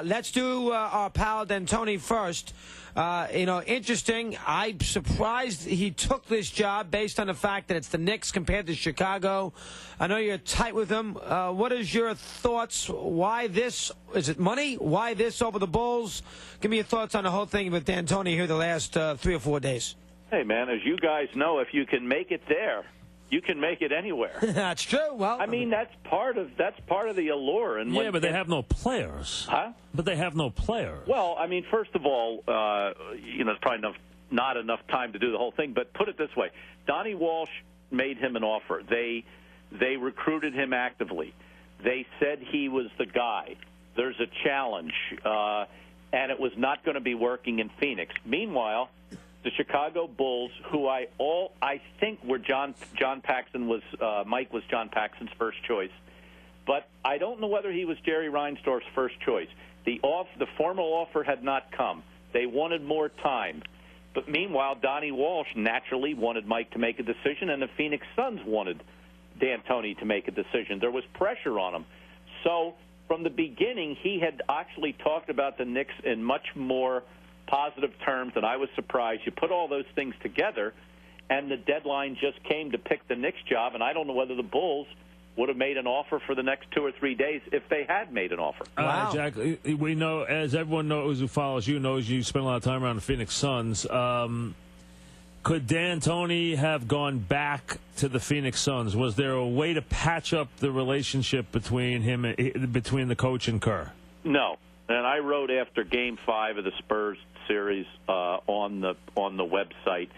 Let's do our pal D'Antoni first. Interesting. I'm surprised he took this job based on the fact that it's the Knicks compared to Chicago. I know you're tight with them. What is your thoughts? Why this? Is it money? Why this over the Bulls? Give me your thoughts on the whole thing with D'Antoni here the last 3 or 4 days. Hey, man, as you guys know, if you can make it there, you can make it anywhere. That's true. Well, I mean, that's part of the allure. And yeah, but they have no players. Huh? But they have no players. Well, I mean, first of all, it's probably not enough time to do the whole thing. But put it this way: Donnie Walsh made him an offer. They recruited him actively. They said he was the guy. There's a challenge, and it was not going to be working in Phoenix. Meanwhile, the Chicago Bulls, who I think were Mike was John Paxson's first choice, but I don't know whether he was Jerry Reinsdorf's first choice. The formal offer had not come. They wanted more time. But meanwhile, Donnie Walsh naturally wanted Mike to make a decision, and the Phoenix Suns wanted D'Antoni to make a decision. There was pressure on him. So from the beginning, he had actually talked about the Knicks in much more positive terms, and I was surprised. You put all those things together, and the deadline just came to pick the Knicks job, and I don't know whether the Bulls would have made an offer for the next 2 or 3 days if they had made an offer. Wow. Jack, we know, as everyone knows who follows you, knows you spend a lot of time around the Phoenix Suns. Could D'Antoni have gone back to the Phoenix Suns? Was there a way to patch up the relationship between the coach and Kerr? No. And I wrote after Game 5 of the Spurs series on the website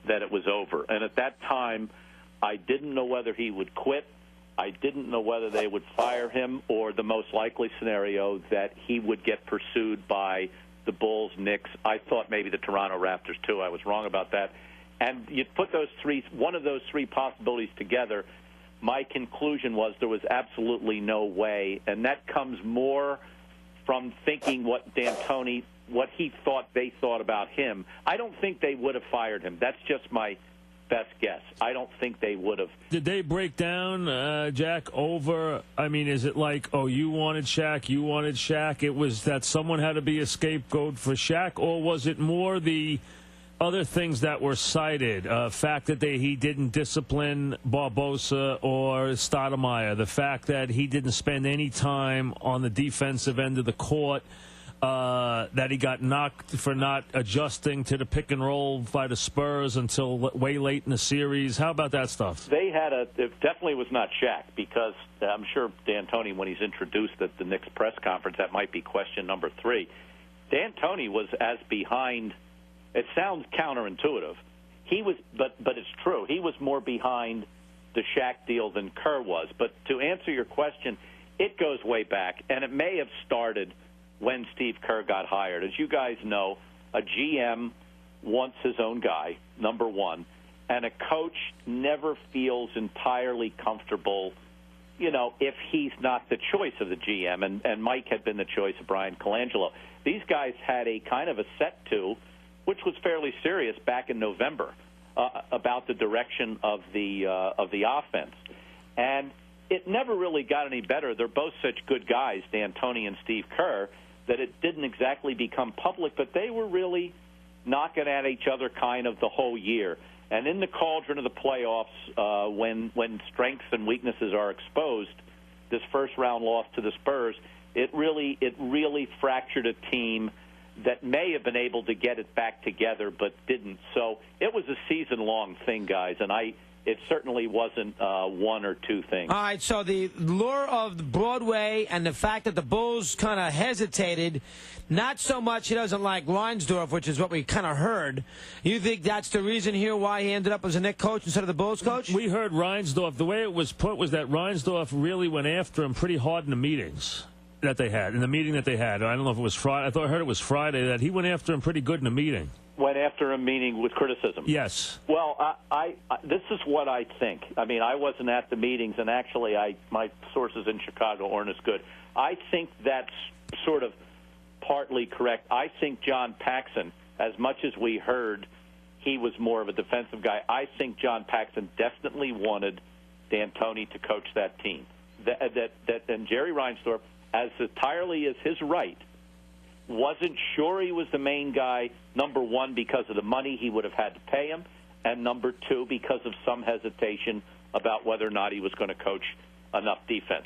that it was over. And at that time, I didn't know whether he would quit. I didn't know whether they would fire him, or the most likely scenario that he would get pursued by the Bulls, Knicks. I thought maybe the Toronto Raptors too. I was wrong about that. And you put one of those three possibilities together, my conclusion was there was absolutely no way. And that comes more from thinking what he thought they thought about him. I don't think they would have fired him. That's just my best guess. I don't think they would have. Did they break down, Jack, over, I mean, is it like, oh, you wanted Shaq, it was that someone had to be a scapegoat for Shaq, or was it more the other things that were cited, fact that he didn't discipline Barbosa or Stoudemire, the fact that he didn't spend any time on the defensive end of the court, that he got knocked for not adjusting to the pick and roll by the Spurs until way late in the series? How about that stuff? It definitely was not Shaq, because I'm sure D'Antoni, when he's introduced at the Knicks press conference, that might be question number 3. D'Antoni was as behind. It sounds counterintuitive. He was, but it's true. He was more behind the Shaq deal than Kerr was. But to answer your question, it goes way back, and it may have started when Steve Kerr got hired. As you guys know, a GM wants his own guy, number one, and a coach never feels entirely comfortable, if he's not the choice of the GM. And Mike had been the choice of Brian Colangelo. These guys had a kind of a set-to, which was fairly serious back in November, about the direction of the offense. And it never really got any better. They're both such good guys, D'Antoni and Steve Kerr, that it didn't exactly become public, but they were really knocking at each other kind of the whole year. And in the cauldron of the playoffs, when strengths and weaknesses are exposed, this first-round loss to the Spurs, it really fractured a team that may have been able to get it back together but didn't. So it was a season-long thing, guys, and it certainly wasn't one or two things. All right, so the lure of Broadway and the fact that the Bulls kind of hesitated, not so much he doesn't like Reinsdorf, which is what we kind of heard. You think that's the reason here why he ended up as a Knicks coach instead of the Bulls coach? We heard Reinsdorf. The way it was put was that Reinsdorf really went after him pretty hard in the meetings that they had, in the meeting that they had. I don't know if it was Friday. I heard it was Friday, that he went after him pretty good in the meeting. Went after a meeting with criticism. Yes. Well, I this is what I think. I mean, I wasn't at the meetings, and actually my sources in Chicago aren't as good. I think that's sort of partly correct. I think John Paxson, as much as we heard he was more of a defensive guy, I think John Paxson definitely wanted D'Antoni to coach that team. And Jerry Reinsdorf, as entirely as his right wasn't sure he was the main guy, number one, because of the money he would have had to pay him, and number two, because of some hesitation about whether or not he was going to coach enough defense.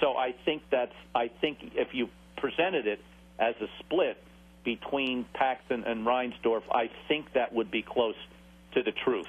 So I think if you presented it as a split between Paxton and Reinsdorf, I think that would be close to the truth.